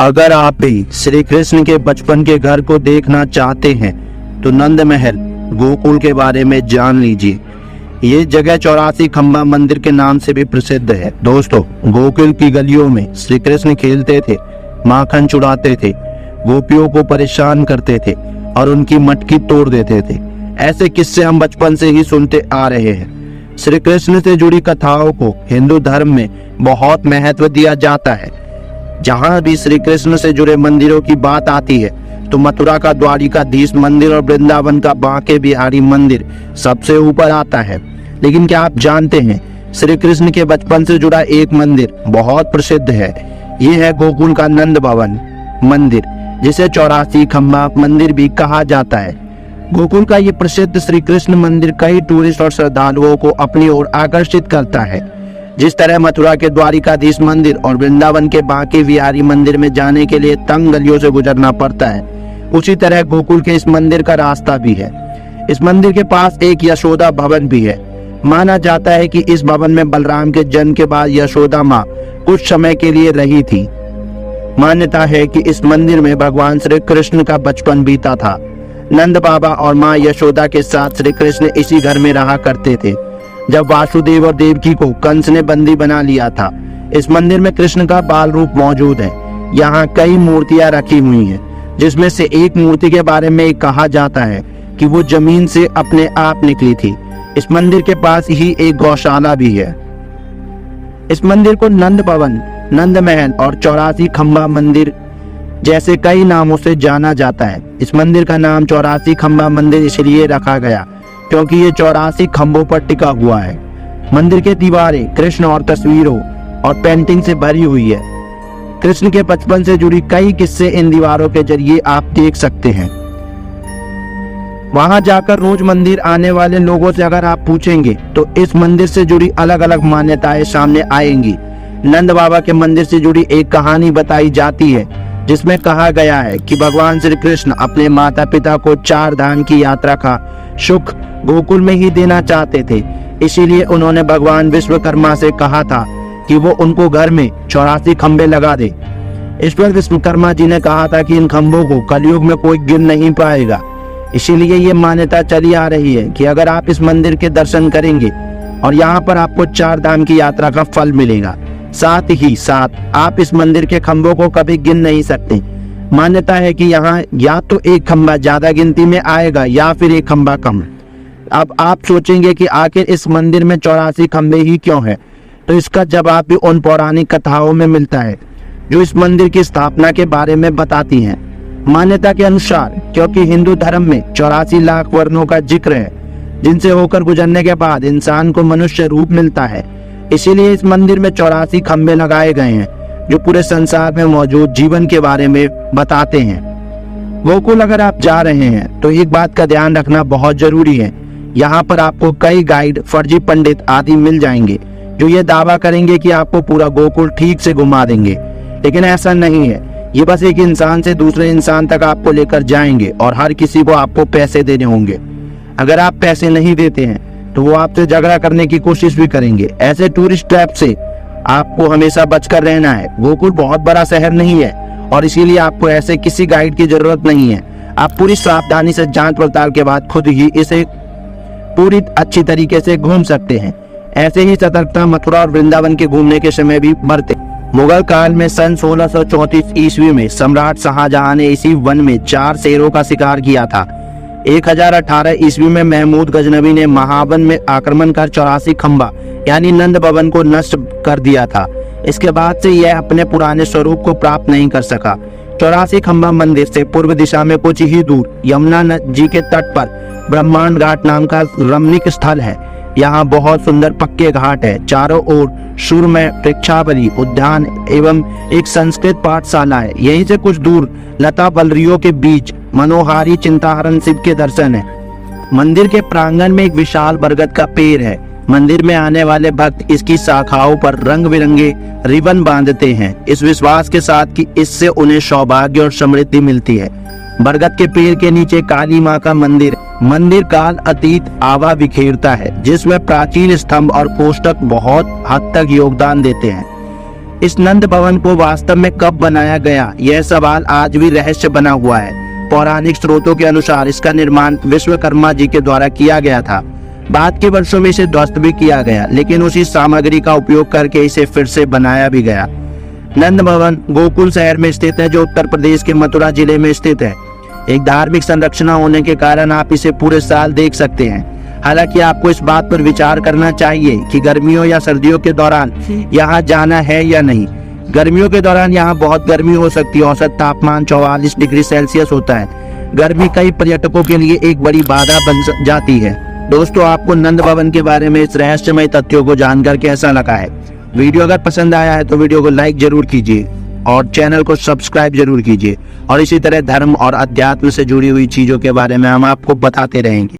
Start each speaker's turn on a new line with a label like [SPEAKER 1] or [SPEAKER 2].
[SPEAKER 1] अगर आप भी श्री कृष्ण के बचपन के घर को देखना चाहते हैं तो नंद महल गोकुल के बारे में जान लीजिए। ये जगह 84 खंबा मंदिर के नाम से भी प्रसिद्ध है। दोस्तों, गोकुल की गलियों में श्री कृष्ण खेलते थे, माखन चुराते थे, गोपियों को परेशान करते थे और उनकी मटकी तोड़ देते थे। ऐसे किस्से हम बचपन से ही सुनते आ रहे हैं। श्री कृष्ण से जुड़ी कथाओं को हिंदू धर्म में बहुत महत्व दिया जाता है। जहाँ भी श्री कृष्ण से जुड़े मंदिरों की बात आती है तो मथुरा का द्वारिकाधीश मंदिर और वृंदावन का बांके बिहारी मंदिर सबसे ऊपर आता है। लेकिन क्या आप जानते हैं, श्री कृष्ण के बचपन से जुड़ा एक मंदिर बहुत प्रसिद्ध है। ये है गोकुल का नंद भवन मंदिर, जिसे 84 खंबा मंदिर भी कहा जाता है। गोकुल का ये प्रसिद्ध श्री कृष्ण मंदिर कई टूरिस्ट और श्रद्धालुओं को अपनी ओर आकर्षित करता है। जिस तरह मथुरा के द्वारिकाधीश मंदिर और वृंदावन के बांके बिहारी मंदिर में जाने के लिए तंग गलियों से गुजरना पड़ता है, उसी तरह गोकुल के इस मंदिर का रास्ता भी है। इस मंदिर के पास एक यशोदा भवन भी है। माना जाता है कि इस भवन में बलराम के जन्म के बाद यशोदा माँ कुछ समय के लिए रही थी। मान्यता है कि इस मंदिर में भगवान श्री कृष्ण का बचपन बीता था। नंद बाबा और माँ यशोदा के साथ श्री कृष्ण इसी घर में रहा करते थे जब वासुदेव और देवकी को कंस ने बंदी बना लिया था। इस मंदिर में कृष्ण का बाल रूप मौजूद है। यहाँ कई मूर्तियां रखी हुई हैं, जिसमें से एक मूर्ति के बारे में कहा जाता है कि वो जमीन से अपने आप निकली थी। इस मंदिर के पास ही एक गौशाला भी है। इस मंदिर को नंद भवन, नंद महल और 84 खंबा मंदिर जैसे कई नामों से जाना जाता है। इस मंदिर का नाम 84 खंबा मंदिर इसलिए रखा गया क्योंकि ये 84 खंभों पर टिका हुआ है। मंदिर की दीवारें कृष्ण और तस्वीरों और पेंटिंग से भरी हुई है। कृष्ण के बचपन से जुड़ी कई किस्से इन दीवारों के जरिए आप देख सकते हैं। वहां जाकर रोज मंदिर आने वाले लोगों से अगर आप पूछेंगे तो इस मंदिर से जुड़ी अलग अलग मान्यताएं सामने आएंगी। नंद बाबा के मंदिर से जुड़ी एक कहानी बताई जाती है, जिसमें कहा गया है कि भगवान श्री कृष्ण अपने माता पिता को 4 धाम की यात्रा का सुख गोकुल में ही देना चाहते थे। इसीलिए उन्होंने भगवान विश्वकर्मा से कहा था कि वो उनको घर में 84 खंबे लगा दे। इस पर विश्वकर्मा जी ने कहा था कि इन खंभों को कलयुग में कोई गिन नहीं पाएगा। इसीलिए ये मान्यता चली आ रही है कि अगर आप इस मंदिर के दर्शन करेंगे और यहाँ पर आपको 4 धाम की यात्रा का फल मिलेगा। साथ ही साथ आप इस मंदिर के खंभों को कभी गिन नहीं सकते। मान्यता है कि यहाँ या तो एक खंभा ज्यादा गिनती में आएगा या फिर एक खंभा कम। अब आप सोचेंगे कि आखिर इस मंदिर में 84 खंभे ही क्यों है, तो इसका जवाब भी उन पौराणिक कथाओं में मिलता है जो इस मंदिर की स्थापना के बारे में बताती हैं। मान्यता के अनुसार क्योंकि हिंदू धर्म में 84 लाख वर्णों का जिक्र है, जिनसे होकर गुजरने के बाद इंसान को मनुष्य रूप मिलता है, इसीलिए इस मंदिर में 84 खंभे लगाए गए हैं जो पूरे संसार में मौजूद जीवन के बारे में बताते हैं। गोकुल अगर आप जा रहे हैं तो एक बात का ध्यान रखना बहुत जरूरी है। यहाँ पर आपको कई गाइड, फर्जी पंडित आदि मिल जाएंगे जो ये दावा करेंगे कि आपको पूरा गोकुल ठीक से घुमा देंगे, लेकिन ऐसा नहीं है। ये बस एक इंसान से दूसरे इंसान तक आपको लेकर जाएंगे और हर किसी को आपको पैसे देने होंगे। अगर आप पैसे नहीं देते हैं तो वो आपसे झगड़ा करने की कोशिश भी करेंगे। ऐसे टूरिस्ट ट्रैप से आपको हमेशा बचकर रहना है। गोकुल बहुत बड़ा शहर नहीं है और इसीलिए आपको ऐसे किसी गाइड की जरूरत नहीं है। आप पूरी सावधानी से जांच पड़ताल के बाद खुद ही इसे पूरी अच्छी तरीके से घूम सकते हैं। ऐसे ही सतर्कता मथुरा और वृंदावन के घूमने के समय भी बरते। मुगल काल में सन 1634 ईस्वी में सम्राट शाहजहां ने इसी वन में 4 शेरों का शिकार किया था। 1018 ईस्वी में महमूद गजनवी ने महावन में आक्रमण कर 84 खंबा यानी नंद भवन को नष्ट कर दिया था। इसके बाद से यह अपने पुराने स्वरूप को प्राप्त नहीं कर सका। 84 खंबा मंदिर से पूर्व दिशा में कुछ ही दूर यमुना जी के तट पर ब्रह्मांड घाट नाम का रमणीक स्थल है। यहाँ बहुत सुंदर पक्के घाट है। चारों ओर सुरमय वृक्षावली उद्यान एवं एक संस्कृत पाठशाला है। यहीं से कुछ दूर लता बलरियों के बीच मनोहारी चिंताहरण शिव के दर्शन है। मंदिर के प्रांगण में एक विशाल बरगद का पेड़ है। मंदिर में आने वाले भक्त इसकी शाखाओं पर रंग बिरंगे रिबन बांधते हैं, इस विश्वास के साथ कि इससे उन्हें सौभाग्य और समृद्धि मिलती है। बरगद के पेड़ के नीचे काली माँ का मंदिर काल अतीत आवा बिखेरता है, जिसमें प्राचीन स्तंभ और कोष्ठक बहुत हद तक योगदान देते हैं। इस नंद भवन को वास्तव में कब बनाया गया, यह सवाल आज भी रहस्य बना हुआ है। पौराणिक स्रोतों के अनुसार इसका निर्माण विश्वकर्मा जी के द्वारा किया गया था। बाद के वर्षों में इसे ध्वस्त भी किया गया, लेकिन उसी सामग्री का उपयोग करके इसे फिर से बनाया भी गया। नंद भवन गोकुल शहर में स्थित है, जो उत्तर प्रदेश के मथुरा जिले में स्थित है। एक धार्मिक संरचना होने के कारण आप इसे पूरे साल देख सकते हैं। हालांकि आपको इस बात पर विचार करना चाहिए कि गर्मियों या सर्दियों के दौरान यहाँ जाना है या नहीं। गर्मियों के दौरान यहाँ बहुत गर्मी हो सकती है। औसत तापमान 44 डिग्री सेल्सियस होता है। गर्मी कई पर्यटकों के लिए एक बड़ी बाधा बन जाती है। दोस्तों, आपको नंद भवन के बारे में इस रहस्यमय तथ्यों को जानकर कैसा लगा है? वीडियो अगर पसंद आया है तो वीडियो को लाइक जरूर कीजिए और चैनल को सब्सक्राइब जरूर कीजिए। और इसी तरह धर्म और अध्यात्म से जुड़ी हुई चीजों के बारे में हम आपको बताते रहेंगे।